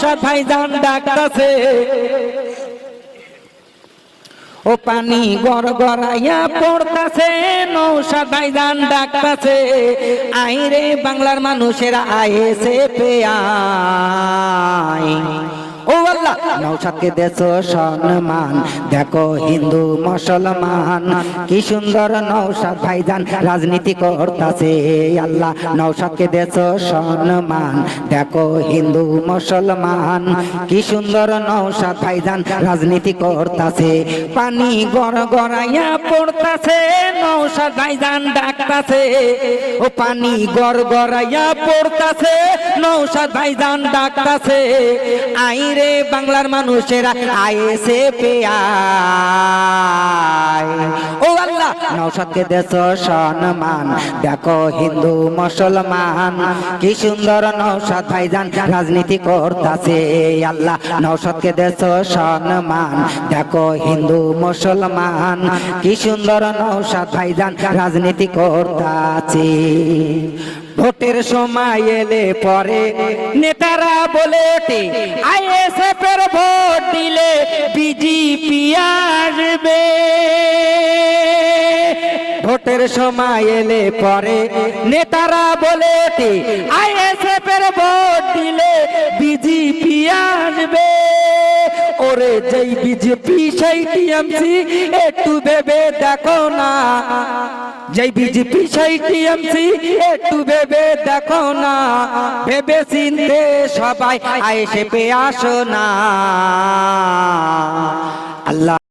নওশাদ ভাইজান ডাকতাছে ও পানি গড়গড়াইয়া পড়তাছে নওশাদ ভাইজান ডাকতাছে আইরে বাংলার মানুষেরা আয়েছে পেয়াই ও আল্লাহ নওশাদকে দেছো সম্মান দেখো হিন্দু মুসলমান কি সুন্দর নওশাদ ভাইজান রাজনীতি করতাছে আল্লাহ নওশাদকে দেছো সম্মান দেখো হিন্দু মুসলমান কি সুন্দর নওশাদ ভাইজান রাজনীতি করতাছে পানি গড়গড়াইয়া পড়তাছে নওশাদ ভাইজান ডাকতাছে ও পানি গড়গড়াইয়া পড়তাছে নওশাদ ভাইজান ডাকতাছে আইরে বাংলার মানুষেরা আয়েছে পেয়াই ও আল্লাহ নওশাদকে দেছো সম্মান দেখো হিন্দু মুসলমান কি সুন্দর নওশাদ ভাইজান রাজনীতি করতাছে আল্লাহ নওশাদকে দেছো সম্মান দেখো হিন্দু মুসলমান কি সুন্দর নওশাদ ভাইজান রাজনীতি করতাছে ভোটের সময় এলে পরে নেতারা বলে আইএসএফ এর ভোট দিলে বিজেপি আসবে ভোটের সময় এলে পরে নেতারা বলে আইএসএফ এর ভোট দিলে বিজেপি আসবে ওরে যেই বিজেপি সেই টিএমসি একটু ভেবে দেখো না যেই বিজেপি সেই টিএমসি একটু ভেবে দেখো না ভেবে চিনতে সবাই আইএসএফে আসো না আল্লাহ।